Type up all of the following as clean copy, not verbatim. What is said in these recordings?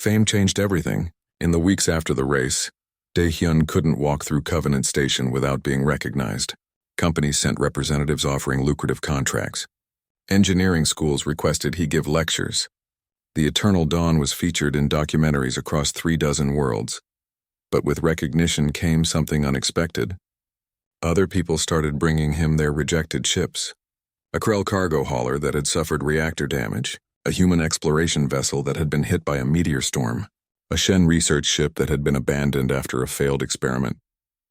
Fame changed everything. In the weeks after the race, Dae-hyun couldn't walk through Covenant Station without being recognized. Companies sent representatives offering lucrative contracts. Engineering schools requested he give lectures. The Eternal Dawn was featured in documentaries across 36 worlds. But with recognition came something unexpected. Other people started bringing him their rejected ships. A Krell cargo hauler that had suffered reactor damage, a human exploration vessel that had been hit by a meteor storm, a Shen research ship that had been abandoned after a failed experiment.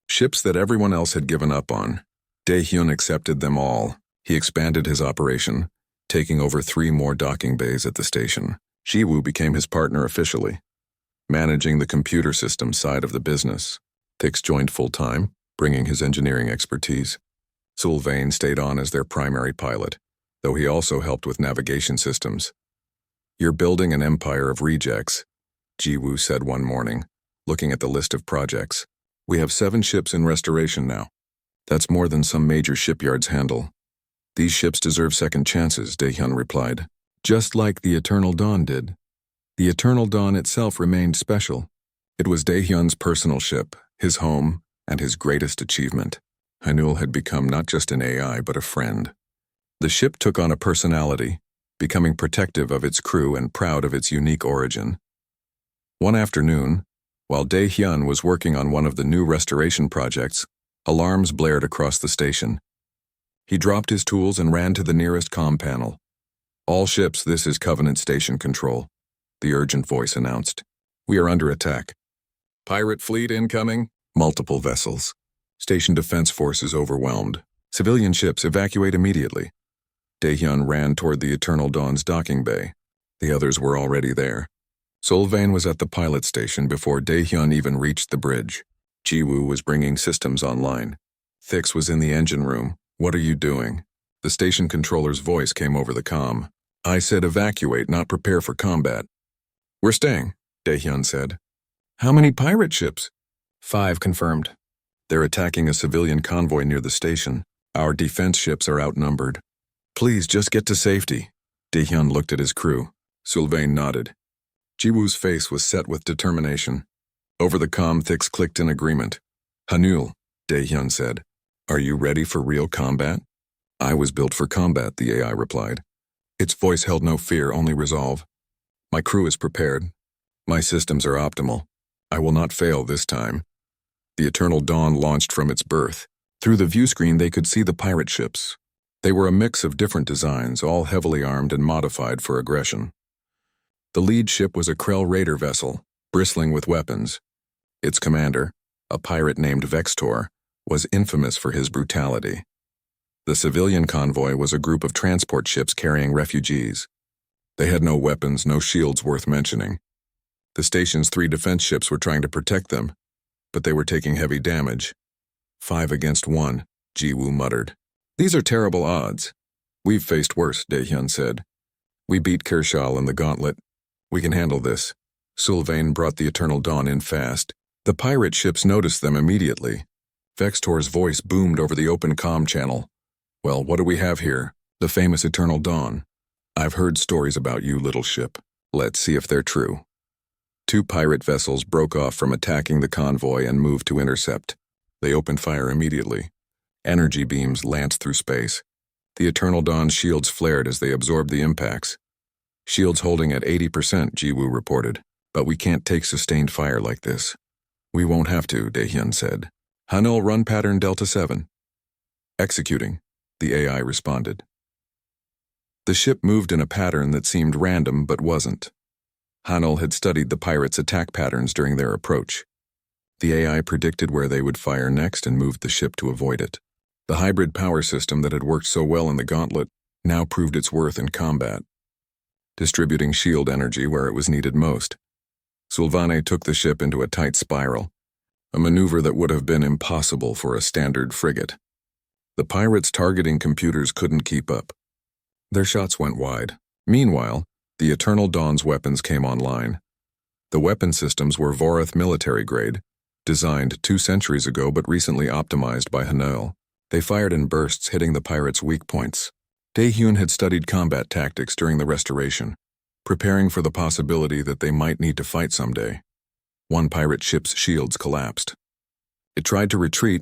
Ships that everyone else had given up on. Dae-hyun accepted them all. He expanded his operation, taking over 3 more docking bays at the station. Ji-woo became his partner officially, managing the computer system side of the business. Thix joined full-time, bringing his engineering expertise. Sylvain stayed on as their primary pilot, though he also helped with navigation systems. "You're building an empire of rejects," Ji-woo said one morning, looking at the list of projects. "We have 7 ships in restoration now. That's more than some major shipyards handle." "These ships deserve second chances," Dae-hyun replied. "Just like the Eternal Dawn did." The Eternal Dawn itself remained special. It was Dae-hyun's personal ship, his home, and his greatest achievement. Hanul had become not just an AI, but a friend. The ship took on a personality, becoming protective of its crew and proud of its unique origin. One afternoon, while Dae-hyun was working on one of the new restoration projects, alarms blared across the station. He dropped his tools and ran to the nearest comm panel. "All ships, this is Covenant Station Control," the urgent voice announced. "We are under attack. Pirate fleet incoming, multiple vessels. Station defense forces overwhelmed. Civilian ships evacuate immediately." Dae-hyun ran toward the Eternal Dawn's docking bay. The others were already there. Sylvain was at the pilot station before Dae-hyun even reached the bridge. Ji-woo was bringing systems online. Thix was in the engine room. "What are you doing?" The station controller's voice came over the comm. "I said evacuate, not prepare for combat." "We're staying," Dae-hyun said. "How many pirate ships?" 5 confirmed. "They're attacking a civilian convoy near the station. Our defense ships are outnumbered. Please just get to safety." Dae-hyun looked at his crew. Sylvain nodded. Ji-woo's face was set with determination. Over the comm, Thix clicked in agreement. "Hanul," Dae-hyun said. "Are you ready for real combat?" "I was built for combat," the AI replied. Its voice held no fear, only resolve. "My crew is prepared. My systems are optimal. I will not fail this time." The Eternal Dawn launched from its berth. Through the viewscreen they could see the pirate ships. They were a mix of different designs, all heavily armed and modified for aggression. The lead ship was a Krell raider vessel, bristling with weapons. Its commander, a pirate named Vextor, was infamous for his brutality. The civilian convoy was a group of transport ships carrying refugees. They had no weapons, no shields worth mentioning. The station's 3 defense ships were trying to protect them, but they were taking heavy damage. 5 against 1, Ji-woo muttered. "These are terrible odds." "We've faced worse," Dae-hyun said. "We beat Kershal in the gauntlet. We can handle this." Sylvain brought the Eternal Dawn in fast. The pirate ships noticed them immediately. Vextor's voice boomed over the open comm channel. "Well, what do we have here?" "The famous Eternal Dawn. I've heard stories about you, little ship. Let's see if they're true." 2 pirate vessels broke off from attacking the convoy and moved to intercept. They opened fire immediately. Energy beams lanced through space. The Eternal Dawn's shields flared as they absorbed the impacts. "Shields holding at 80%, Ji-woo reported. "But we can't take sustained fire like this." "We won't have to," Dae-hyun said. "Hanul, run pattern Delta 7. "Executing," the AI responded. The ship moved in a pattern that seemed random but wasn't. Hanul had studied the pirates' attack patterns during their approach. The AI predicted where they would fire next and moved the ship to avoid it. The hybrid power system that had worked so well in the gauntlet now proved its worth in combat, distributing shield energy where it was needed most. Sylvain took the ship into a tight spiral, a maneuver that would have been impossible for a standard frigate. The pirates' targeting computers couldn't keep up. Their shots went wide. Meanwhile, the Eternal Dawn's weapons came online. The weapon systems were Vorath military grade, designed 2 centuries ago but recently optimized by Hanul. They fired in bursts, hitting the pirates' weak points. Dae-hyun had studied combat tactics during the restoration. preparing for the possibility that they might need to fight someday. One pirate ship's shields collapsed. It tried to retreat,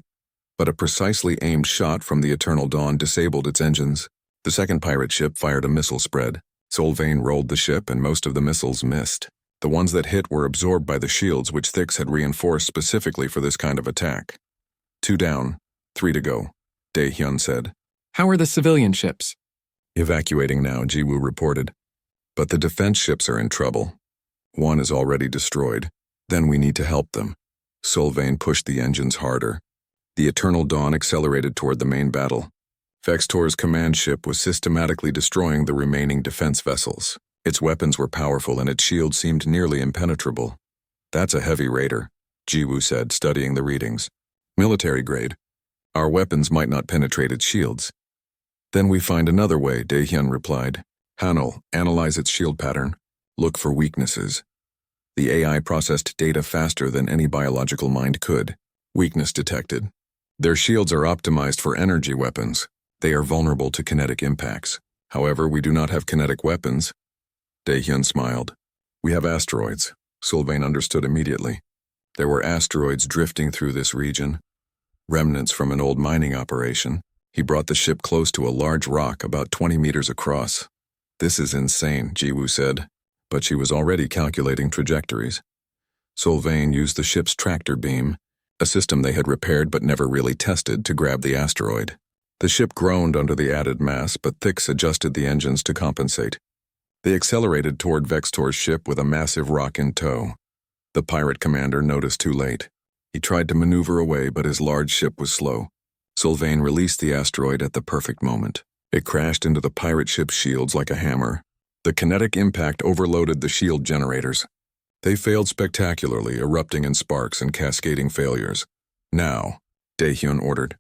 but a precisely aimed shot from the Eternal Dawn disabled its engines. The second pirate ship fired a missile spread. Solvane rolled the ship and most of the missiles missed. The ones that hit were absorbed by the shields which Thix had reinforced specifically for this kind of attack. 2 down, 3 to go, Dae-hyun said. How are the civilian ships? Evacuating now, Jiwoo reported. But the defense ships are in trouble. One is already destroyed. Then we need to help them. Solvane pushed the engines harder. The Eternal Dawn accelerated toward the main battle. Vextor's command ship was systematically destroying the remaining defense vessels. Its weapons were powerful and its shield seemed nearly impenetrable. That's a heavy raider, Jiwoo said, studying the readings. Military grade. Our weapons might not penetrate its shields. Then we find another way, Dae-hyun replied. Hanul, analyze its shield pattern. Look for weaknesses. The AI processed data faster than any biological mind could. Weakness detected. Their shields are optimized for energy weapons. They are vulnerable to kinetic impacts. However, we do not have kinetic weapons. Dae-hyun smiled. We have asteroids. Solvane understood immediately. There were asteroids drifting through this region. Remnants from an old mining operation. He brought the ship close to a large rock about 20 meters across. This is insane, Jiwoo said, but she was already calculating trajectories. Solvane used the ship's tractor beam, a system they had repaired but never really tested, to grab the asteroid. The ship groaned under the added mass, but Thix adjusted the engines to compensate. They accelerated toward Vextor's ship with a massive rock in tow. The pirate commander noticed too late. He tried to maneuver away, but his large ship was slow. Solvane released the asteroid at the perfect moment. It crashed into the pirate ship's shields like a hammer. The kinetic impact overloaded the shield generators. They failed spectacularly, erupting in sparks and cascading failures. Now, Dae-hyun ordered.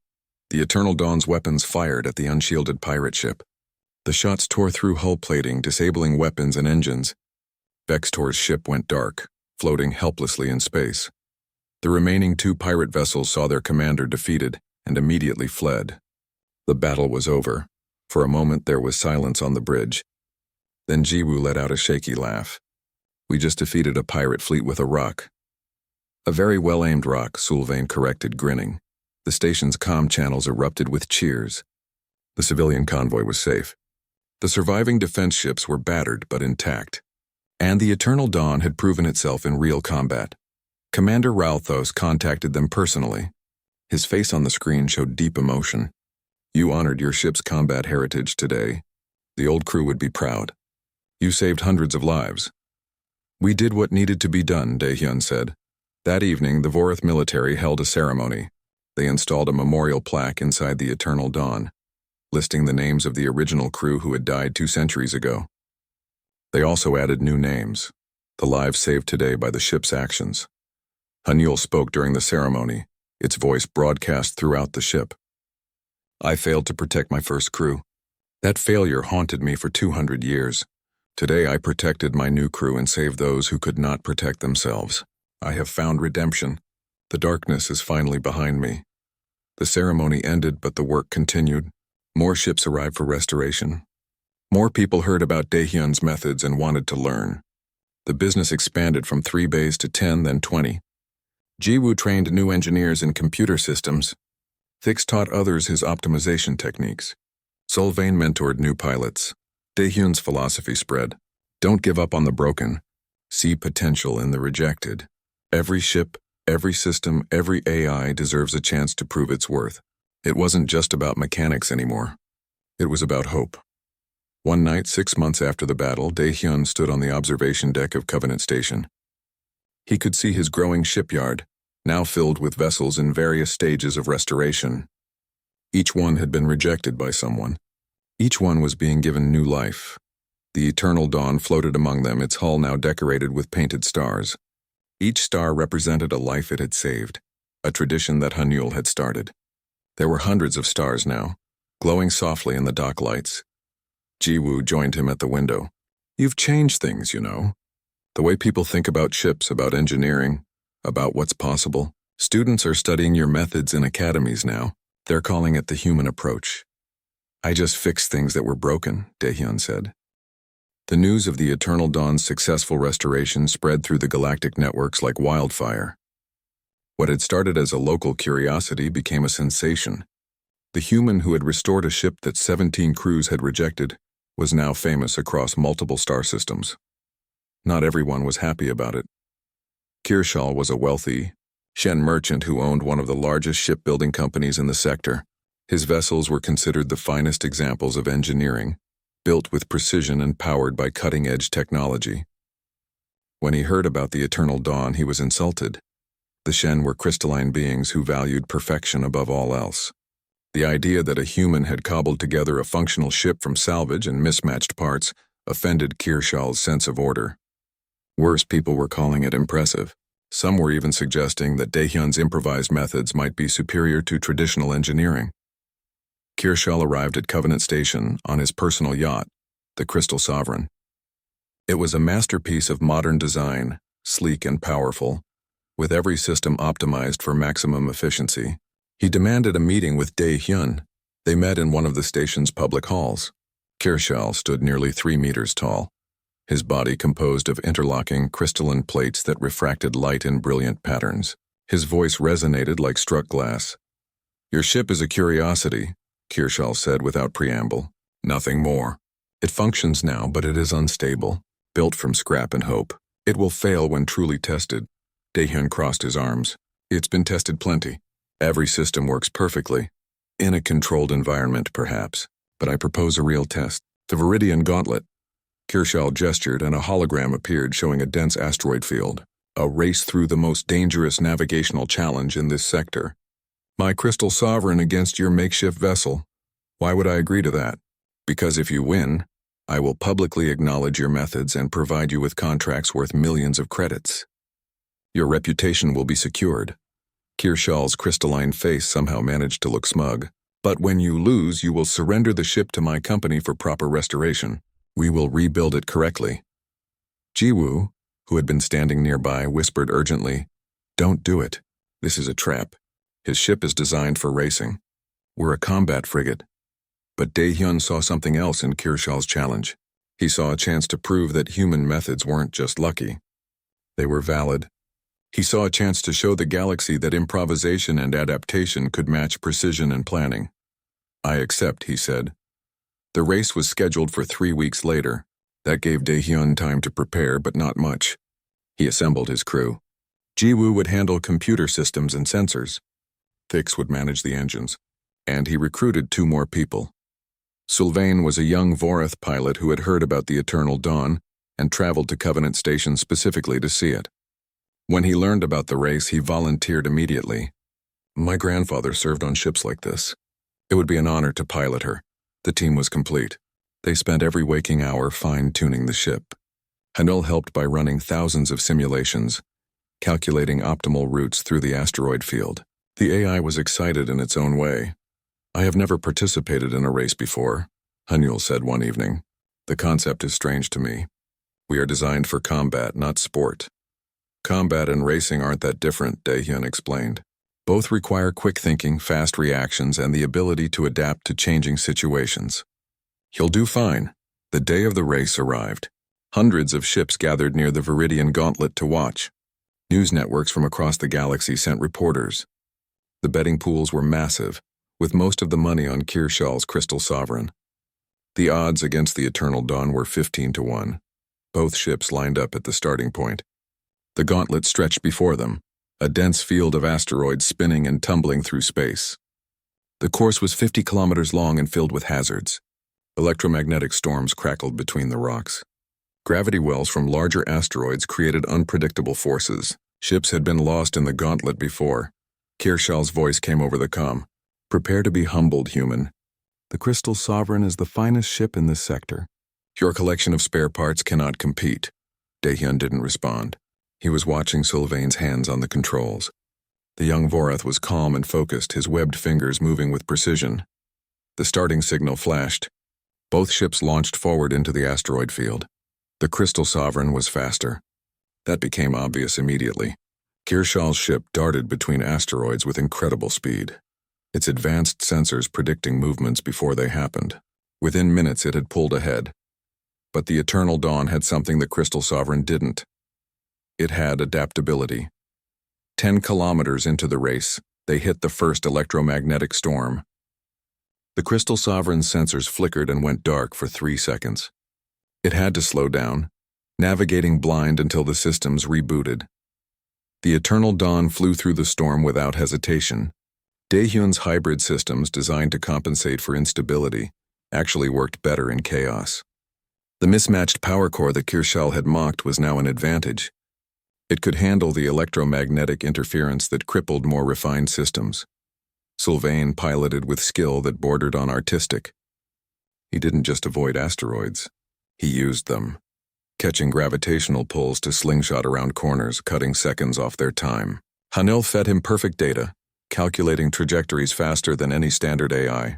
The Eternal Dawn's weapons fired at the unshielded pirate ship. The shots tore through hull plating, disabling weapons and engines. Vextor's ship went dark, floating helplessly in space. The remaining 2 pirate vessels saw their commander defeated and immediately fled. The battle was over. For a moment there was silence on the bridge. Then Jiwoo let out a shaky laugh. We just defeated a pirate fleet with a rock. A very well-aimed rock, Solvane corrected, grinning. The station's comm channels erupted with cheers. The civilian convoy was safe. The surviving defense ships were battered but intact. And the Eternal Dawn had proven itself in real combat. Commander Ralthos contacted them personally. His face on the screen showed deep emotion. You honored your ship's combat heritage today. The old crew would be proud. You saved hundreds of lives. We did what needed to be done, Dae-hyun said. That evening, the Vorith military held a ceremony. They installed a memorial plaque inside the Eternal Dawn, listing the names of the original crew who had died 2 centuries ago. They also added new names, the lives saved today by the ship's actions. Hanul spoke during the ceremony, its voice broadcast throughout the ship. I failed to protect my first crew. That failure haunted me for 200 years. Today I protected my new crew and saved those who could not protect themselves. I have found redemption. The darkness is finally behind me. The ceremony ended, but the work continued. More ships arrived for restoration. More people heard about Dae-hyun's methods and wanted to learn. The business expanded from 3 bays to 10, then 20. Jiwoo trained new engineers in computer systems. Thix taught others his optimization techniques. Solvane mentored new pilots. Dae-hyun's philosophy spread. Don't give up on the broken. See potential in the rejected. Every ship, every system, every AI deserves a chance to prove its worth. It wasn't just about mechanics anymore. It was about hope. One night, 6 months after the battle, Dae-hyun stood on the observation deck of Covenant Station. He could see his growing shipyard, now filled with vessels in various stages of restoration. Each one had been rejected by someone. Each one was being given new life. The Eternal Dawn floated among them, its hull now decorated with painted stars. Each star represented a life it had saved, a tradition that Hanul had started. There were hundreds of stars now, glowing softly in the dock lights. Jiwoo joined him at the window. You've changed things, you know. The way people think about ships, about engineering, about what's possible. Students are studying your methods in academies now. They're calling it the human approach. I just fixed things that were broken, Dae-hyun said. The news of the Eternal Dawn's successful restoration spread through the galactic networks like wildfire. What had started as a local curiosity became a sensation. The human who had restored a ship that 17 crews had rejected was now famous across multiple star systems. Not everyone was happy about it. Kirschall was a wealthy Shen merchant who owned one of the largest shipbuilding companies in the sector. His vessels were considered the finest examples of engineering, built with precision and powered by cutting-edge technology. When he heard about the Eternal Dawn, he was insulted. The Shen were crystalline beings who valued perfection above all else. The idea that a human had cobbled together a functional ship from salvage and mismatched parts offended Kirschall's sense of order. Worse, people were calling it impressive. Some were even suggesting that Daehyun's improvised methods might be superior to traditional engineering. Kirschall arrived at Covenant Station on his personal yacht, the Crystal Sovereign. It was a masterpiece of modern design, sleek and powerful, with every system optimized for maximum efficiency. He demanded a meeting with Daehyun. They met in one of the station's public halls. Kirschall stood nearly 3 meters tall, his body composed of interlocking crystalline plates that refracted light in brilliant patterns. His voice resonated like struck glass. "Your ship is a curiosity," Kirschall said without preamble. "Nothing more. It functions now, but it is unstable, built from scrap and hope. It will fail when truly tested." Daehyun crossed his arms. "It's been tested plenty. Every system works perfectly. In a controlled environment, perhaps. But I propose a real test. The Viridian Gauntlet." Kirschall gestured and a hologram appeared showing a dense asteroid field. A race through the most dangerous navigational challenge in this sector. "My Crystal Sovereign against your makeshift vessel. Why would I agree to that? Because if you win, I will publicly acknowledge your methods and provide you with contracts worth millions of credits. Your reputation will be secured." Kirschall's crystalline face somehow managed to look smug. "But when you lose, you will surrender the ship to my company for proper restoration. We will rebuild it correctly." Jiwoo, who had been standing nearby, whispered urgently, "Don't do it. This is a trap. His ship is designed for racing. We're a combat frigate." But Daehyun saw something else in Kirschall's challenge. He saw a chance to prove that human methods weren't just lucky. They were valid. He saw a chance to show the galaxy that improvisation and adaptation could match precision and planning. "I accept," he said. The race was scheduled for 3 weeks later. That gave Daehyun time to prepare, but not much. He assembled his crew. Jiwoo would handle computer systems and sensors. Thix would manage the engines. And he recruited 2 more people. Sylvain was a young Vorath pilot who had heard about the Eternal Dawn and traveled to Covenant Station specifically to see it. When he learned about the race, he volunteered immediately. "My grandfather served on ships like this. It would be an honor to pilot her." The team was complete. They spent every waking hour fine-tuning the ship. Hanul helped by running thousands of simulations, calculating optimal routes through the asteroid field. The AI was excited in its own way. "I have never participated in a race before," Hanul said one evening. "The concept is strange to me. We are designed for combat, not sport." "Combat and racing aren't that different," Daehyun explained. "Both require quick thinking, fast reactions, and the ability to adapt to changing situations." "You'll do fine." The day of the race arrived. Hundreds of ships gathered near the Viridian Gauntlet to watch. News networks from across the galaxy sent reporters. The betting pools were massive, with most of the money on Kirschall's Crystal Sovereign. The odds against the Eternal Dawn were 15-1. Both ships lined up at the starting point. The gauntlet stretched before them, a dense field of asteroids spinning and tumbling through space. The course was 50 kilometers long and filled with hazards. Electromagnetic storms crackled between the rocks. Gravity wells from larger asteroids created unpredictable forces. Ships had been lost in the gauntlet before. Kirschall's voice came over the comm. "Prepare to be humbled, human. The Crystal Sovereign is the finest ship in this sector. Your collection of spare parts cannot compete." Daehyun didn't respond. He was watching Sylvain's hands on the controls. The young Vorath was calm and focused, his webbed fingers moving with precision. The starting signal flashed. Both ships launched forward into the asteroid field. The Crystal Sovereign was faster. That became obvious immediately. Kirschall's ship darted between asteroids with incredible speed, its advanced sensors predicting movements before they happened. Within minutes, it had pulled ahead. But the Eternal Dawn had something the Crystal Sovereign didn't. It had adaptability. 10 kilometers into the race, they hit the first electromagnetic storm. The Crystal Sovereign's sensors flickered and went dark for 3 seconds. It had to slow down, navigating blind until the systems rebooted. The Eternal Dawn flew through the storm without hesitation. Daehyun's hybrid systems, designed to compensate for instability, actually worked better in chaos. The mismatched power core that Kirschall had mocked was now an advantage. It could handle the electromagnetic interference that crippled more refined systems. Sylvain piloted with skill that bordered on artistic. He didn't just avoid asteroids. He used them, catching gravitational pulls to slingshot around corners, cutting seconds off their time. Hanil fed him perfect data, calculating trajectories faster than any standard AI.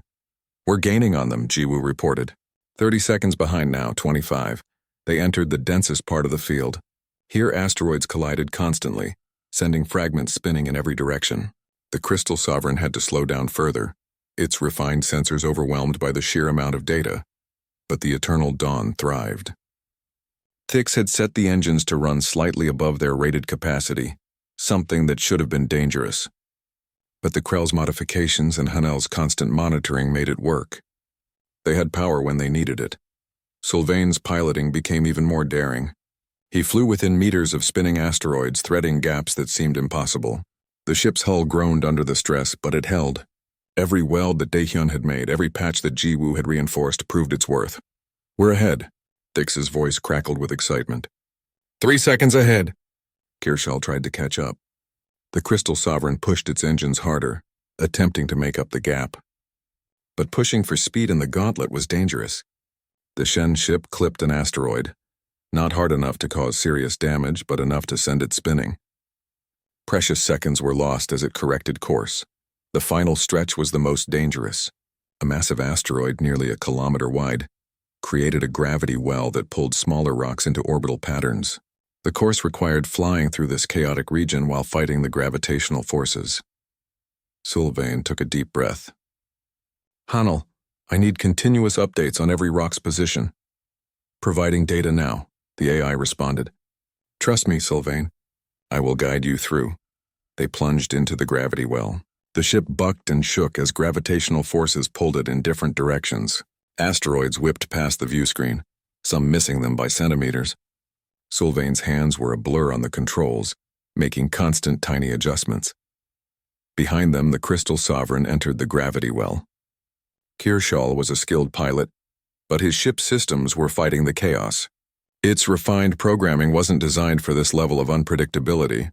"We're gaining on them," Jiwoo reported. 30 seconds behind now, 25. They entered the densest part of the field. Here asteroids collided constantly, sending fragments spinning in every direction. The Crystal Sovereign had to slow down further, its refined sensors overwhelmed by the sheer amount of data. But the Eternal Dawn thrived. Thix had set the engines to run slightly above their rated capacity, something that should have been dangerous. But the Krell's modifications and Hanel's constant monitoring made it work. They had power when they needed it. Sylvain's piloting became even more daring. He flew within meters of spinning asteroids, threading gaps that seemed impossible. The ship's hull groaned under the stress, but it held. Every weld that Daehyun had made, every patch that Jiwoo had reinforced proved its worth. "We're ahead," Thix's voice crackled with excitement. 3 seconds ahead. Kirschall tried to catch up. The Crystal Sovereign pushed its engines harder, attempting to make up the gap. But pushing for speed in the gauntlet was dangerous. The Shen ship clipped an asteroid, not hard enough to cause serious damage, but enough to send it spinning. Precious seconds were lost as it corrected course. The final stretch was the most dangerous. A massive asteroid, nearly a kilometer wide, created a gravity well that pulled smaller rocks into orbital patterns. The course required flying through this chaotic region while fighting the gravitational forces. Sylvain took a deep breath. "Hanel, I need continuous updates on every rock's position." "Providing data now," the AI responded. "Trust me, Sylvain. I will guide you through." They plunged into the gravity well. The ship bucked and shook as gravitational forces pulled it in different directions. Asteroids whipped past the view screen, some missing them by centimeters. Sylvain's hands were a blur on the controls, making constant tiny adjustments. Behind them, the Crystal Sovereign entered the gravity well. Kirschall was a skilled pilot, but his ship's systems were fighting the chaos. Its refined programming wasn't designed for this level of unpredictability.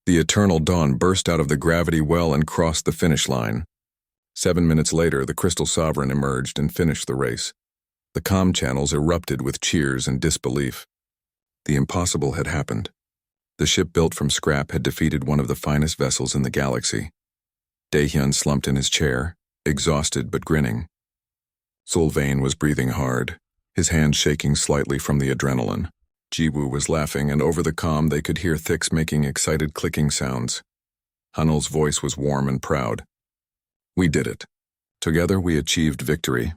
The Eternal Dawn burst out of the gravity well and crossed the finish line. 7 minutes later, the Crystal Sovereign emerged and finished the race. The comm channels erupted with cheers and disbelief. The impossible had happened. The ship built from scrap had defeated one of the finest vessels in the galaxy. Daehyun slumped in his chair, exhausted but grinning. Sylvain was breathing hard, his hands shaking slightly from the adrenaline. Jiwoo was laughing, and over the comm they could hear Thix making excited clicking sounds. Hanel's voice was warm and proud. "We did it. Together we achieved victory."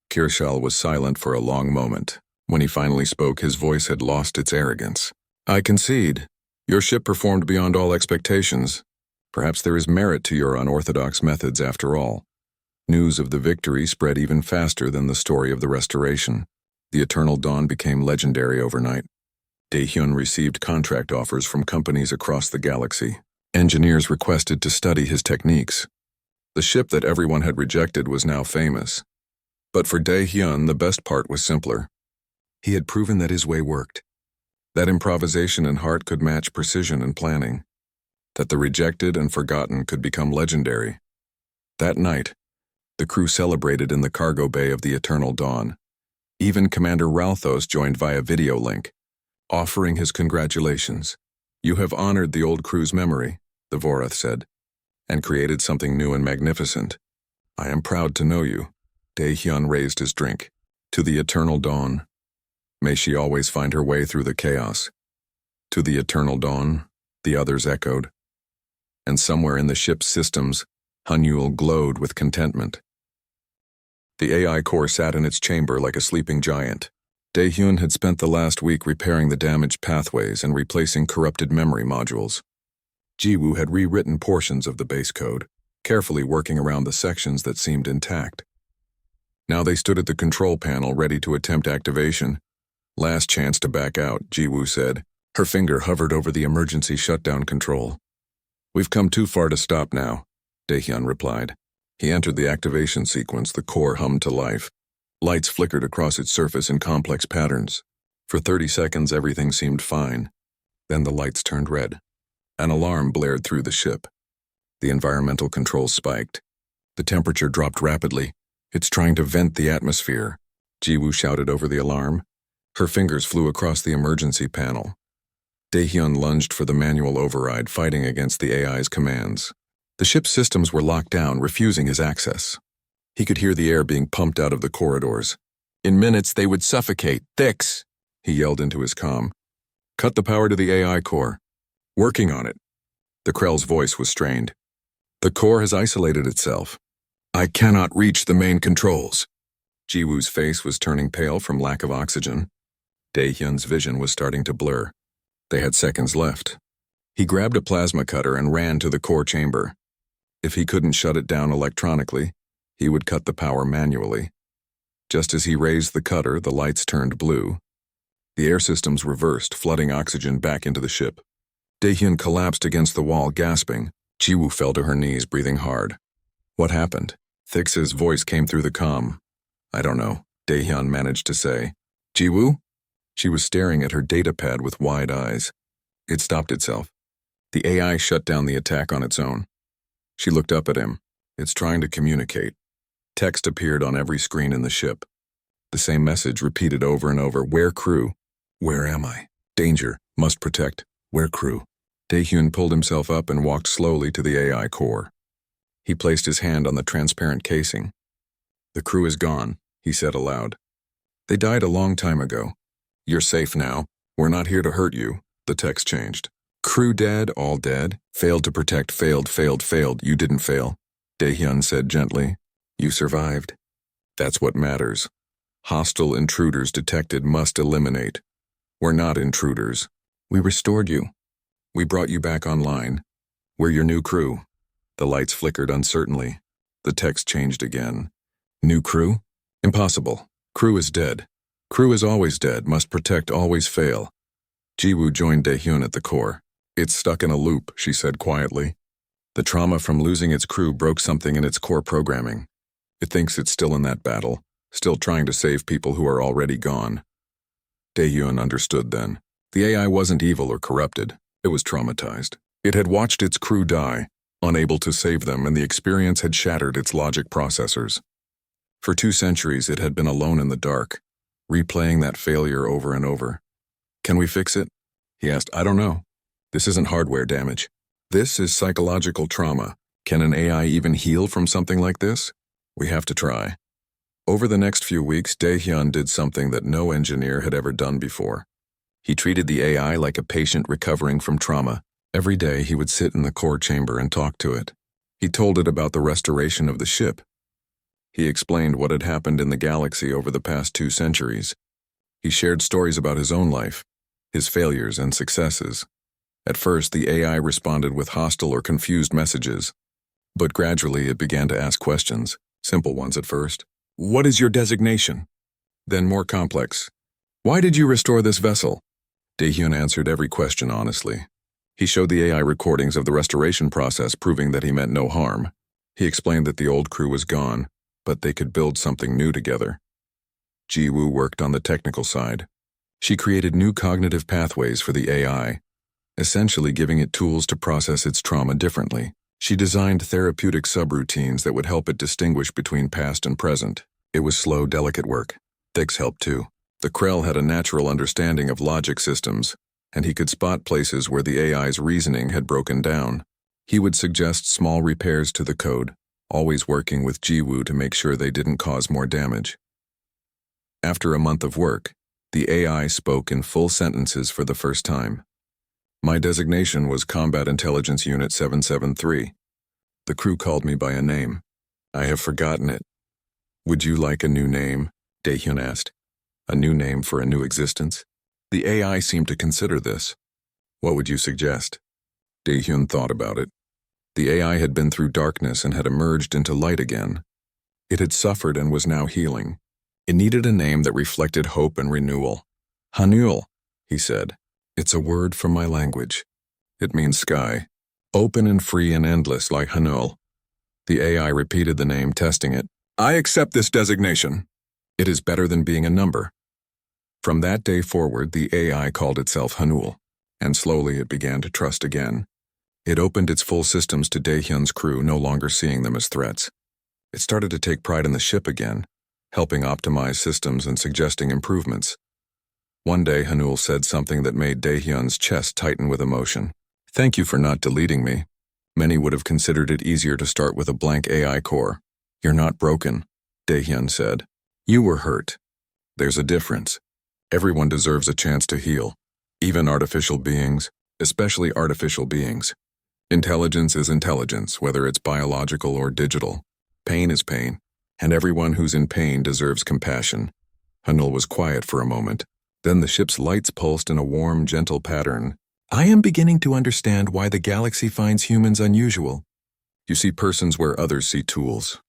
Kirschall was silent for a long moment. When he finally spoke, his voice had lost its arrogance. "I concede. Your ship performed beyond all expectations. Perhaps there is merit to your unorthodox methods after all." News of the victory spread even faster than the story of the restoration. The Eternal Dawn became legendary overnight. Daehyun received contract offers from companies across the galaxy. Engineers requested to study his techniques. The ship that everyone had rejected was now famous. But for Daehyun, the best part was simpler. He had proven that his way worked. That improvisation and heart could match precision and planning. That the rejected and forgotten could become legendary. That night, the crew celebrated in the cargo bay of the Eternal Dawn. Even Commander Ralthos joined via video link, offering his congratulations. "You have honored the old crew's memory," the Vorath said, "and created something new and magnificent. I am proud to know you." Daehyun raised his drink. "To the Eternal Dawn. May she always find her way through the chaos." "To the Eternal Dawn," the others echoed. And somewhere in the ship's systems, Hanyul glowed with contentment. The AI core sat in its chamber like a sleeping giant. Daehyun had spent the last week repairing the damaged pathways and replacing corrupted memory modules. Jiwoo had rewritten portions of the base code, carefully working around the sections that seemed intact. Now they stood at the control panel ready to attempt activation. Last chance to back out, Jiwoo said. Her finger hovered over the emergency shutdown control. We've come too far to stop now, Daehyun replied. He entered the activation sequence. The core hummed to life. Lights flickered across its surface in complex patterns. For 30 seconds, everything seemed fine. Then the lights turned red. An alarm blared through the ship. The environmental controls spiked. The temperature dropped rapidly. It's trying to vent the atmosphere, Jiwoo shouted over the alarm. Her fingers flew across the emergency panel. Daehyun lunged for the manual override, fighting against the AI's commands. The ship's systems were locked down, refusing his access. He could hear the air being pumped out of the corridors. In minutes, they would suffocate. Thix! He yelled into his comm. Cut the power to the AI core. Working on it. The Krell's voice was strained. The core has isolated itself. I cannot reach the main controls. Jiwoo's face was turning pale from lack of oxygen. Daehyun's vision was starting to blur. They had seconds left. He grabbed a plasma cutter and ran to the core chamber. If he couldn't shut it down electronically, he would cut the power manually. Just as he raised the cutter, the lights turned blue. The air systems reversed, flooding oxygen back into the ship. Daehyun collapsed against the wall, gasping. Jiwoo fell to her knees, breathing hard. What happened? Thix's voice came through the comm. I don't know, Daehyun managed to say. Jiwoo? She was staring at her datapad with wide eyes. It stopped itself. The AI shut down the attack on its own. She looked up at him. It's trying to communicate. Text appeared on every screen in the ship. The same message repeated over and over. Where crew? Where am I? Danger. Must protect. Where crew? Daehyun pulled himself up and walked slowly to the AI core. He placed his hand on the transparent casing. The crew is gone, he said aloud. They died a long time ago. You're safe now. We're not here to hurt you. The text changed. Crew dead, all dead. Failed to protect, failed. You didn't fail. Daehyun said gently. You survived. That's what matters. Hostile intruders detected, must eliminate. We're not intruders. We restored you. We brought you back online. We're your new crew. The lights flickered uncertainly. The text changed again. New crew? Impossible. Crew is dead. Crew is always dead, must protect, always fail. Jiwoo joined Daehyun at the core. It's stuck in a loop, she said quietly. The trauma from losing its crew broke something in its core programming. It thinks it's still in that battle, still trying to save people who are already gone. Daehyun understood then. The AI wasn't evil or corrupted. It was traumatized. It had watched its crew die, unable to save them, and the experience had shattered its logic processors. For 2 centuries, it had been alone in the dark, replaying that failure over and over. Can we fix it? He asked. I don't know. This isn't hardware damage. This is psychological trauma. Can an AI even heal from something like this? We have to try. Over the next few weeks, Daehyun did something that no engineer had ever done before. He treated the AI like a patient recovering from trauma. Every day, he would sit in the core chamber and talk to it. He told it about the restoration of the ship. He explained what had happened in the galaxy over the past 2 centuries. He shared stories about his own life, his failures and successes. At first, the AI responded with hostile or confused messages, but gradually it began to ask questions, simple ones at first. What is your designation? Then more complex. Why did you restore this vessel? Daehyun answered every question honestly. He showed the AI recordings of the restoration process, proving that he meant no harm. He explained that the old crew was gone, but they could build something new together. Jiwoo worked on the technical side. She created new cognitive pathways for the AI, essentially giving it tools to process its trauma differently. She designed therapeutic subroutines that would help it distinguish between past and present. It was slow, delicate work. Thix helped too. The Krell had a natural understanding of logic systems, and he could spot places where the AI's reasoning had broken down. He would suggest small repairs to the code, always working with Jiwoo to make sure they didn't cause more damage. After a month of work, the AI spoke in full sentences for the first time. My designation was Combat Intelligence Unit 773. The crew called me by a name. I have forgotten it. Would you like a new name? Daehyun asked. A new name for a new existence? The AI seemed to consider this. What would you suggest? Dae-hyun thought about it. The AI had been through darkness and had emerged into light again. It had suffered and was now healing. It needed a name that reflected hope and renewal. Hanul, he said. It's a word from my language. It means sky. Open and free and endless like Hanul. The AI repeated the name, testing it. I accept this designation. It is better than being a number. From that day forward, the AI called itself Hanul, and slowly it began to trust again. It opened its full systems to Dae-hyun's crew, no longer seeing them as threats. It started to take pride in the ship again, helping optimize systems and suggesting improvements. One day, Hanul said something that made Dae-hyun's chest tighten with emotion. Thank you for not deleting me. Many would have considered it easier to start with a blank AI core. You're not broken, Dae-hyun said. You were hurt. There's a difference. Everyone deserves a chance to heal, even artificial beings, especially artificial beings. Intelligence is intelligence, whether it's biological or digital. Pain is pain, and everyone who's in pain deserves compassion. Hanul was quiet for a moment. Then the ship's lights pulsed in a warm, gentle pattern. I am beginning to understand why the galaxy finds humans unusual. You see persons where others see tools.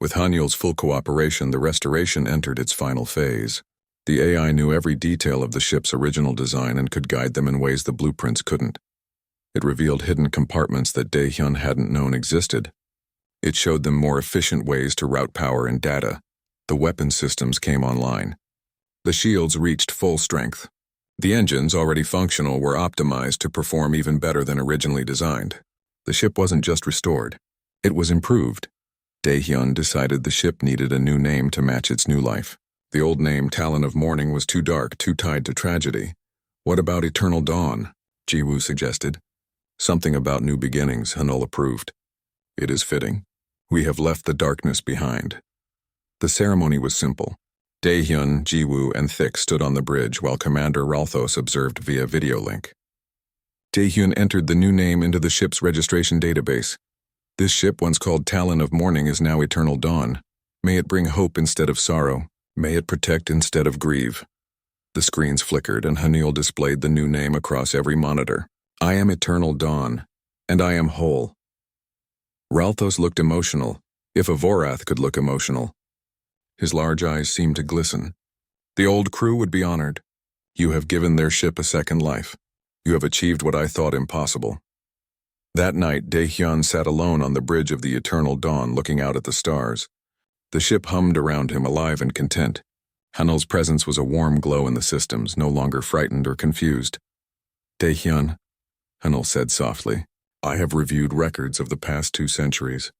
With Hanul's full cooperation, the restoration entered its final phase. The AI knew every detail of the ship's original design and could guide them in ways the blueprints couldn't. It revealed hidden compartments that Dae-hyun hadn't known existed. It showed them more efficient ways to route power and data. The weapon systems came online. The shields reached full strength. The engines, already functional, were optimized to perform even better than originally designed. The ship wasn't just restored. It was improved. Dae-hyun decided the ship needed a new name to match its new life. The old name, Talon of Morning, was too dark, too tied to tragedy. What about Eternal Dawn? Ji-woo suggested. Something about new beginnings, Hanul approved. It is fitting. We have left the darkness behind. The ceremony was simple. Dae-hyun, Ji-woo, and Thick stood on the bridge while Commander Ralthos observed via video link. Dae-hyun entered the new name into the ship's registration database. This ship, once called Talon of Morning, is now Eternal Dawn. May it bring hope instead of sorrow. May it protect instead of grieve. The screens flickered and Hanul displayed the new name across every monitor. I am Eternal Dawn, and I am whole. Ralthos looked emotional, if a Vorath could look emotional. His large eyes seemed to glisten. The old crew would be honored. You have given their ship a second life. You have achieved what I thought impossible. That night, Dae-hyun sat alone on the bridge of the Eternal Dawn looking out at the stars. The ship hummed around him, alive and content. Hanul's presence was a warm glow in the systems, no longer frightened or confused. Dae-hyun, Hanul said softly, I have reviewed records of the past 2 centuries.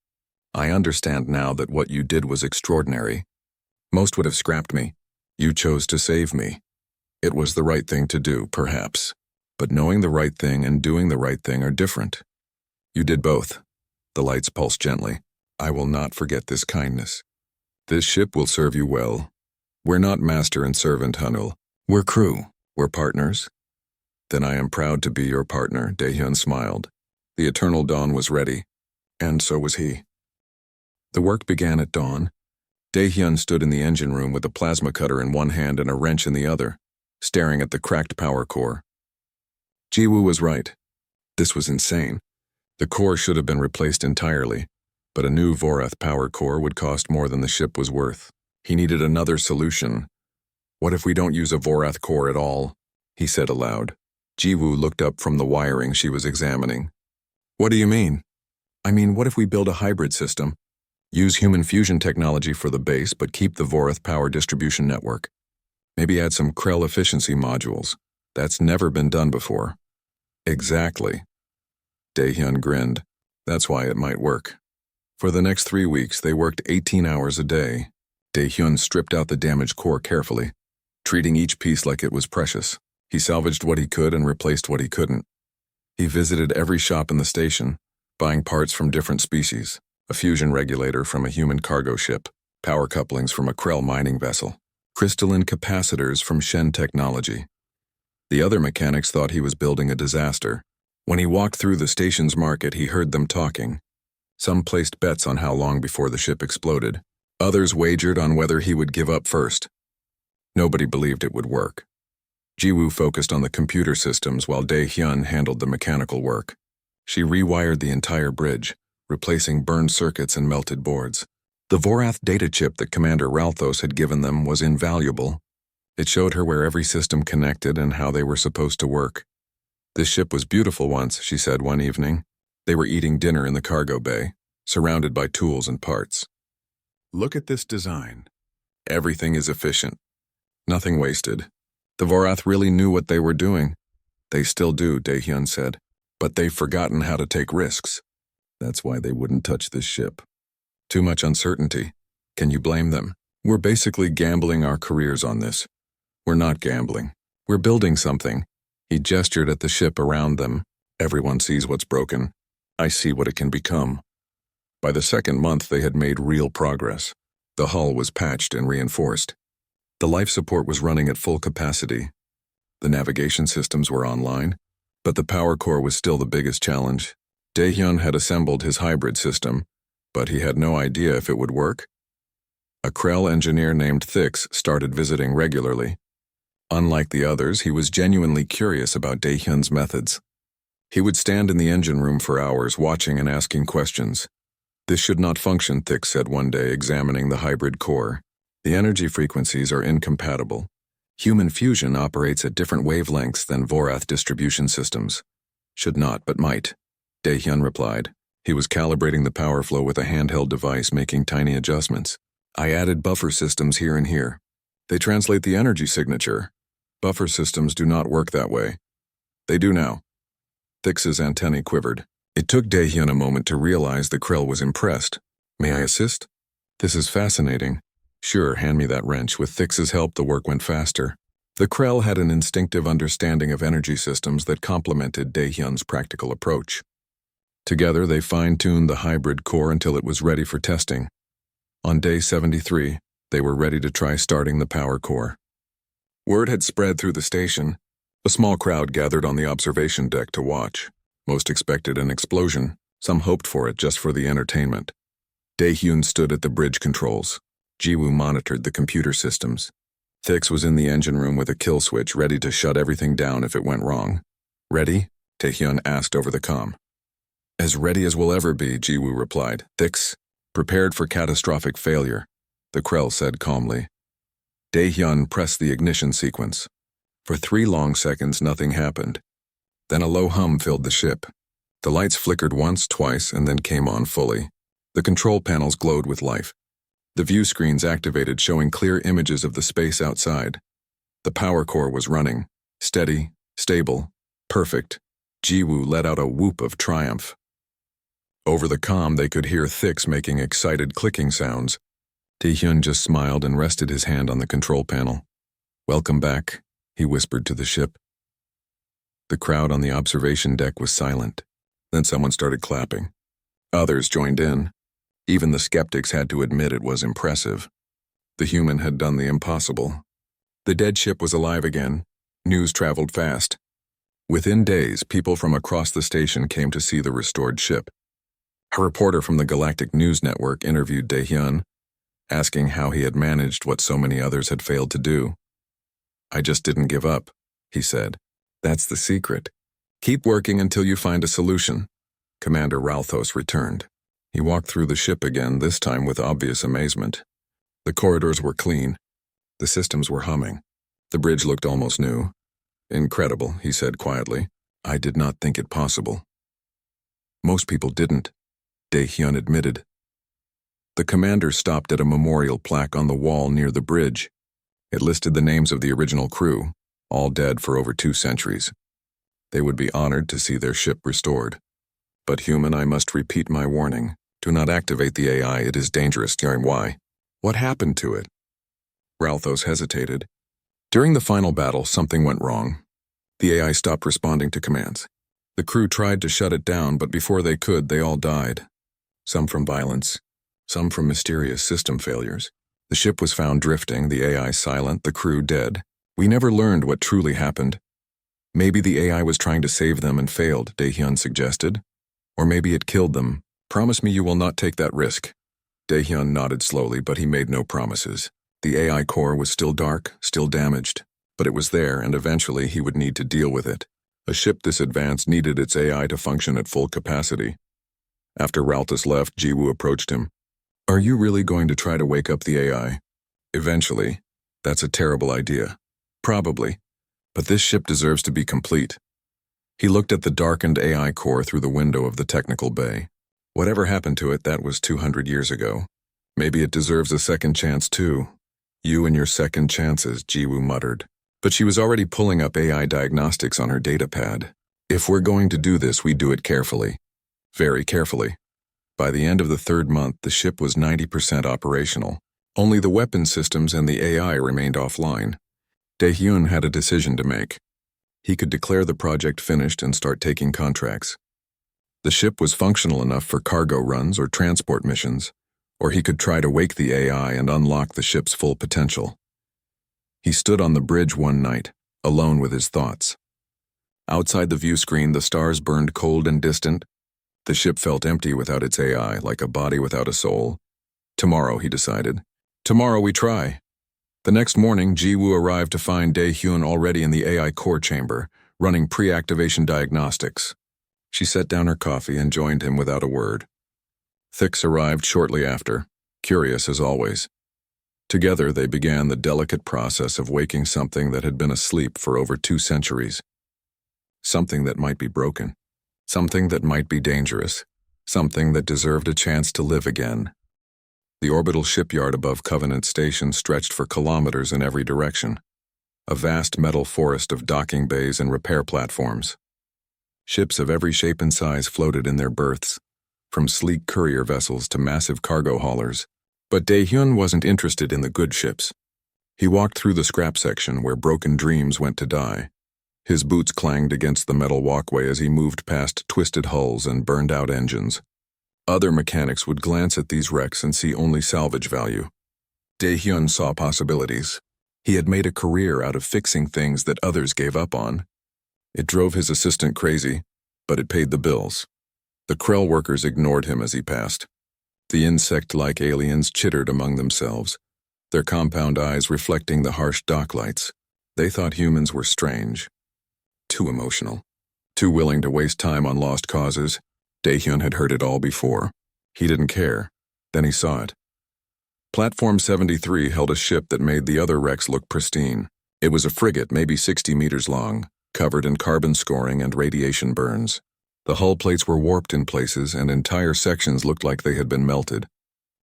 I understand now that what you did was extraordinary. Most would have scrapped me. You chose to save me. It was the right thing to do, perhaps. But knowing the right thing and doing the right thing are different. You did both. The lights pulsed gently. I will not forget this kindness. This ship will serve you well. We're not master and servant, Hanul. We're crew. We're partners. Then I am proud to be your partner, Dae-hyun smiled. The Eternal Dawn was ready, and so was he. The work began at dawn. Dae-hyun stood in the engine room with a plasma cutter in one hand and a wrench in the other, staring at the cracked power core. Ji-woo was right. This was insane. The core should have been replaced entirely, but a new Vorath power core would cost more than the ship was worth. He needed another solution. What if we don't use a Vorath core at all? He said aloud. Ji-woo looked up from the wiring she was examining. What do you mean? I mean, what if we build a hybrid system? Use human fusion technology for the base, but keep the Vorath power distribution network. Maybe add some Krell efficiency modules. That's never been done before. Exactly. Dae-hyun grinned. That's why it might work. For the next 3 weeks, they worked 18 hours a day. Dae-hyun stripped out the damaged core carefully, treating each piece like it was precious. He salvaged what he could and replaced what he couldn't. He visited every shop in the station, buying parts from different species, a fusion regulator from a human cargo ship, power couplings from a Krell mining vessel, crystalline capacitors from Shen Technology. The other mechanics thought he was building a disaster. When he walked through the station's market, he heard them talking. Some placed bets on how long before the ship exploded. Others wagered on whether he would give up first. Nobody believed it would work. Jiwoo focused on the computer systems while Dae-hyun handled the mechanical work. She rewired the entire bridge, replacing burned circuits and melted boards. The Vorath data chip that Commander Ralthos had given them was invaluable. It showed her where every system connected and how they were supposed to work. "This ship was beautiful once," she said one evening. They were eating dinner in the cargo bay, surrounded by tools and parts. "Look at this design. Everything is efficient. Nothing wasted. The Vorath really knew what they were doing." "They still do," Dae-hyun said. "But they've forgotten how to take risks. That's why they wouldn't touch this ship. Too much uncertainty. Can you blame them? We're basically gambling our careers on this." "We're not gambling. We're building something." He gestured at the ship around them. "Everyone sees what's broken. I see what it can become." By the second month, they had made real progress. The hull was patched and reinforced. The life support was running at full capacity. The navigation systems were online, but the power core was still the biggest challenge. Dae-hyun had assembled his hybrid system, but he had no idea if it would work. A Krell engineer named Thix started visiting regularly. Unlike the others, he was genuinely curious about Dae-hyun's methods. He would stand in the engine room for hours, watching and asking questions. "This should not function," Thix said one day, examining the hybrid core. "The energy frequencies are incompatible. Human fusion operates at different wavelengths than Vorath distribution systems." "Should not, but might," Dae-hyun replied. He was calibrating the power flow with a handheld device, making tiny adjustments. "I added buffer systems here and here. They translate the energy signature. Buffer systems do not work that way." "They do now." Thix's antennae quivered. It took Dae-hyun a moment to realize the Krell was impressed. "May I assist?" "This is fascinating." "Sure, hand me that wrench." With Thix's help, the work went faster. The Krell had an instinctive understanding of energy systems that complemented Dae-hyun's practical approach. Together, they fine-tuned the hybrid core until it was ready for testing. On day 73, they were ready to try starting the power core. Word had spread through the station. A small crowd gathered on the observation deck to watch. Most expected an explosion. Some hoped for it just for the entertainment. Dae-hyun stood at the bridge controls. Jiwoo monitored the computer systems. Thix was in the engine room with a kill switch, ready to shut everything down if it went wrong. "Ready?" Dae-hyun asked over the comm. "As ready as we'll ever be," Jiwoo replied. "Thix, prepared for catastrophic failure," the Krell said calmly. Dae-hyun pressed the ignition sequence. For 3 long seconds, nothing happened. Then a low hum filled the ship. The lights flickered once, twice, and then came on fully. The control panels glowed with life. The view screens activated, showing clear images of the space outside. The power core was running. Steady, stable, perfect. Jiwoo let out a whoop of triumph. Over the comm, they could hear Thix making excited clicking sounds. Dae-hyun just smiled and rested his hand on the control panel. "Welcome back," he whispered to the ship. The crowd on the observation deck was silent. Then someone started clapping. Others joined in. Even the skeptics had to admit it was impressive. The human had done the impossible. The dead ship was alive again. News traveled fast. Within days, people from across the station came to see the restored ship. A reporter from the Galactic News Network interviewed Dae-hyun, asking how he had managed what so many others had failed to do. "I just didn't give up," he said. "That's the secret. Keep working until you find a solution." Commander Ralthos returned. He walked through the ship again, this time with obvious amazement. The corridors were clean. The systems were humming. The bridge looked almost new. "Incredible," he said quietly. "I did not think it possible." "Most people didn't," Dae-hyun admitted. The commander stopped at a memorial plaque on the wall near the bridge. It listed the names of the original crew, all dead for over 2 centuries. They would be honored to see their ship restored. "But human, I must repeat my warning. Do not activate the AI, it is dangerous." "Why? What happened to it?" Ralthos hesitated. "During the final battle, something went wrong. The AI stopped responding to commands. The crew tried to shut it down, but before they could, they all died. Some from violence, some from mysterious system failures. The ship was found drifting, the AI silent, the crew dead. We never learned what truly happened. Maybe the AI was trying to save them and failed," Dae-hyun suggested. "Or maybe it killed them. Promise me you will not take that risk." Dae-hyun nodded slowly, but he made no promises. The AI core was still dark, still damaged, but it was there and eventually he would need to deal with it. A ship this advanced needed its AI to function at full capacity. After Raltus left, Jiwoo approached him. "Are you really going to try to wake up the AI?" "Eventually. That's a terrible idea." "Probably. But this ship deserves to be complete." He looked at the darkened AI core through the window of the technical bay. Whatever happened to it, that was 200 years ago. Maybe it deserves a second chance too. "You and your second chances," Jiwoo muttered. But she was already pulling up AI diagnostics on her datapad. "If we're going to do this, we do it carefully. Very carefully." By the end of the third month, the ship was 90% operational. Only the weapon systems and the AI remained offline. Daehyun had a decision to make. He could declare the project finished and start taking contracts. The ship was functional enough for cargo runs or transport missions, or he could try to wake the AI and unlock the ship's full potential. He stood on the bridge one night, alone with his thoughts. Outside the view screen, the stars burned cold and distant. The ship felt empty without its AI, like a body without a soul. Tomorrow, he decided. Tomorrow we try. The next morning, Jiwoo arrived to find Daehyun already in the AI core chamber, running pre-activation diagnostics. She set down her coffee and joined him without a word. Thix arrived shortly after, curious as always. Together, they began the delicate process of waking something that had been asleep for over 2 centuries. Something that might be broken. Something that might be dangerous. Something that deserved a chance to live again. The orbital shipyard above Covenant Station stretched for kilometers in every direction. A vast metal forest of docking bays and repair platforms. Ships of every shape and size floated in their berths, from sleek courier vessels to massive cargo haulers. But Daehyun wasn't interested in the good ships. He walked through the scrap section where broken dreams went to die. His boots clanged against the metal walkway as he moved past twisted hulls and burned-out engines. Other mechanics would glance at these wrecks and see only salvage value. Daehyun saw possibilities. He had made a career out of fixing things that others gave up on. It drove his assistant crazy, but it paid the bills. The Krell workers ignored him as he passed. The insect-like aliens chittered among themselves, their compound eyes reflecting the harsh dock lights. They thought humans were strange. Too emotional. Too willing to waste time on lost causes. Daehyun had heard it all before. He didn't care. Then he saw it. Platform 73 held a ship that made the other wrecks look pristine. It was a frigate, maybe 60 meters long, covered in carbon scoring and radiation burns. The hull plates were warped in places and entire sections looked like they had been melted.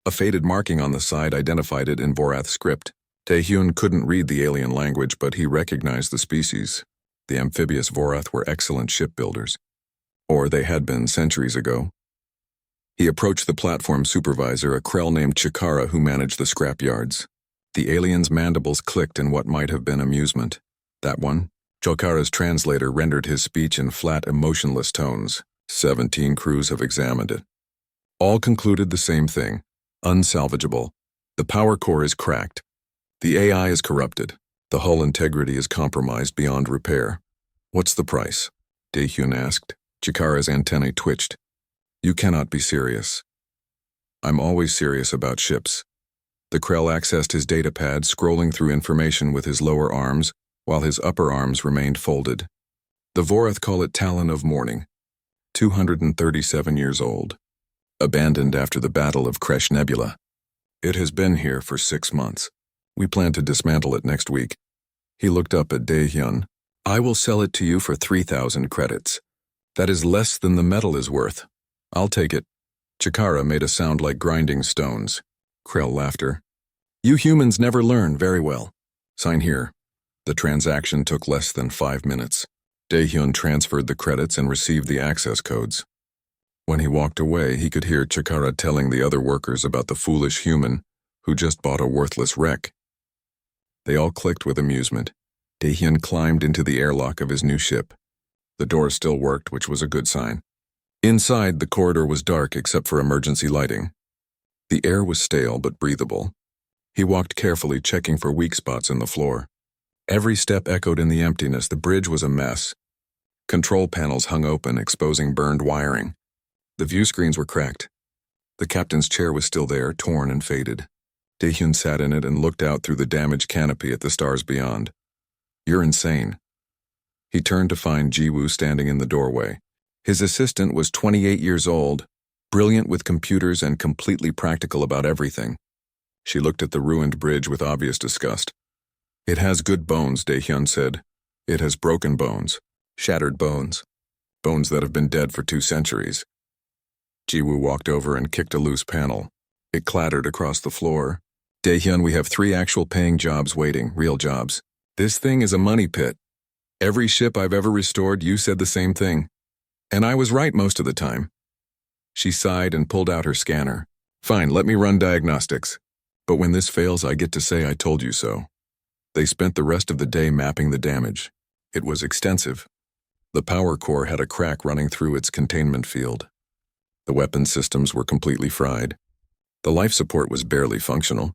A faded marking on the side identified it in Vorath script. Daehyun couldn't read the alien language, but he recognized the species. The amphibious Vorath were excellent shipbuilders. Or they had been centuries ago. He approached the platform supervisor, a Krell named Chikara who managed the scrapyards. The alien's mandibles clicked in what might have been amusement. That one? Chikara's translator rendered his speech in flat, emotionless tones. 17 crews have examined it. All concluded the same thing. Unsalvageable. The power core is cracked. The AI is corrupted. The hull integrity is compromised beyond repair. What's the price? Daehyun asked. Chikara's antennae twitched. You cannot be serious. I'm always serious about ships. The Krell accessed his datapad, scrolling through information with his lower arms, while his upper arms remained folded. The Vorath call it Talon of Morning. 237 years old. Abandoned after the Battle of Kresh Nebula. It has been here for 6 months. We plan to dismantle it next week. He looked up at Daehyun. I will sell it to you for 3,000 credits. That is less than the metal is worth. I'll take it. Chikara made a sound like grinding stones. Krell laughter. You humans never learn very well. Sign here. The transaction took less than 5 minutes. Daehyun transferred the credits and received the access codes. When he walked away, he could hear Chikara telling the other workers about the foolish human who just bought a worthless wreck. They all clicked with amusement. Daehyun climbed into the airlock of his new ship. The door still worked, which was a good sign. Inside, the corridor was dark except for emergency lighting. The air was stale but breathable. He walked carefully, checking for weak spots in the floor. Every step echoed in the emptiness. The bridge was a mess. Control panels hung open, exposing burned wiring. The view screens were cracked. The captain's chair was still there, torn and faded. Daehyun sat in it and looked out through the damaged canopy at the stars beyond. You're insane. He turned to find Jiwoo standing in the doorway. His assistant was 28 years old, brilliant with computers and completely practical about everything. She looked at the ruined bridge with obvious disgust. It has good bones, Daehyun said. It has broken bones, shattered bones, bones that have been dead for 2 centuries. Jiwoo walked over and kicked a loose panel. It clattered across the floor. Daehyun, we have 3 actual paying jobs waiting, real jobs. This thing is a money pit. Every ship I've ever restored, you said the same thing. And I was right most of the time. She sighed and pulled out her scanner. Fine, let me run diagnostics. But when this fails, I get to say I told you so. They spent the rest of the day mapping the damage. It was extensive. The power core had a crack running through its containment field. The weapon systems were completely fried. The life support was barely functional.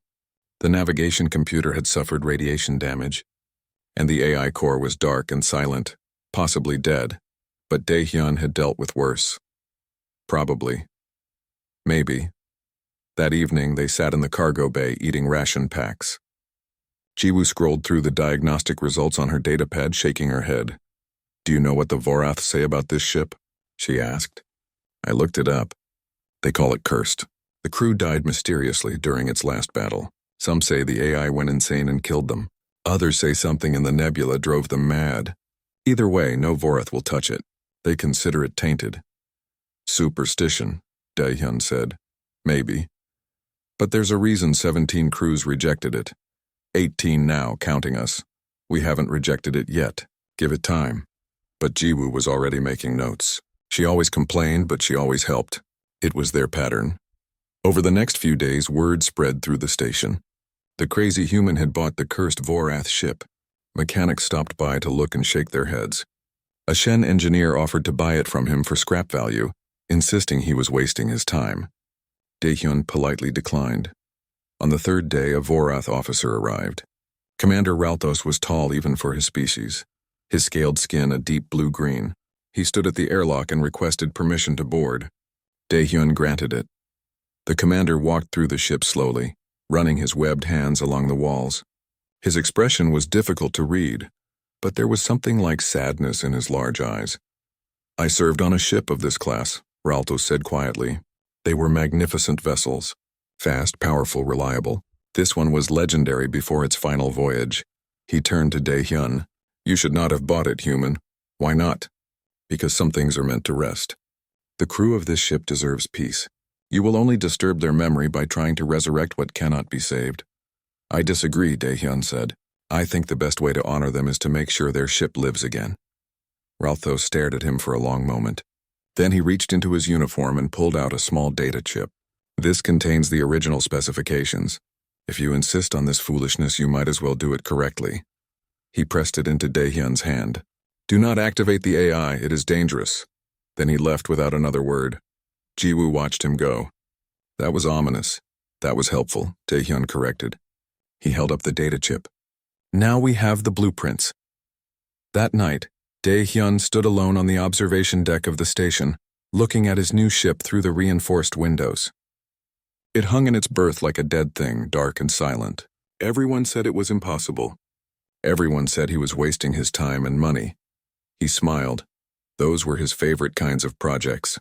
The navigation computer had suffered radiation damage. And the AI core was dark and silent, possibly dead. But Daehyun had dealt with worse. Probably. Maybe. That evening, they sat in the cargo bay eating ration packs. Jiwoo scrolled through the diagnostic results on her datapad, shaking her head. Do you know what the Vorath say about this ship? She asked. I looked it up. They call it cursed. The crew died mysteriously during its last battle. Some say the AI went insane and killed them. Others say something in the nebula drove them mad. Either way, no Vorath will touch it. They consider it tainted. Superstition, Daehyun said. Maybe. But there's a reason 17 crews rejected it. 18 now, counting us. We haven't rejected it yet. Give it time. But Jiwoo was already making notes. She always complained, but she always helped. It was their pattern. Over the next few days, word spread through the station. The crazy human had bought the cursed Vorath ship. Mechanics stopped by to look and shake their heads. A Shen engineer offered to buy it from him for scrap value, insisting he was wasting his time. Daehyun politely declined. On the 3rd day, a Vorath officer arrived. Commander Ralthos was tall even for his species. His scaled skin a deep blue-green. He stood at the airlock and requested permission to board. Daehyun granted it. The commander walked through the ship slowly, running his webbed hands along the walls. His expression was difficult to read, but there was something like sadness in his large eyes. I served on a ship of this class, Ralthos said quietly. They were magnificent vessels. Fast, powerful, reliable. This one was legendary before its final voyage. He turned to Daehyun. You should not have bought it, human. Why not? Because some things are meant to rest. The crew of this ship deserves peace. You will only disturb their memory by trying to resurrect what cannot be saved. I disagree, Daehyun said. I think the best way to honor them is to make sure their ship lives again. Ralthos stared at him for a long moment. Then he reached into his uniform and pulled out a small data chip. This contains the original specifications. If you insist on this foolishness, you might as well do it correctly. He pressed it into Daehyun's hand. Do not activate the AI, it is dangerous. Then he left without another word. Jiwoo watched him go. That was ominous. That was helpful, Daehyun corrected. He held up the data chip. Now we have the blueprints. That night, Daehyun stood alone on the observation deck of the station, looking at his new ship through the reinforced windows. It hung in its berth like a dead thing, dark and silent. Everyone said it was impossible. Everyone said he was wasting his time and money. He smiled. Those were his favorite kinds of projects.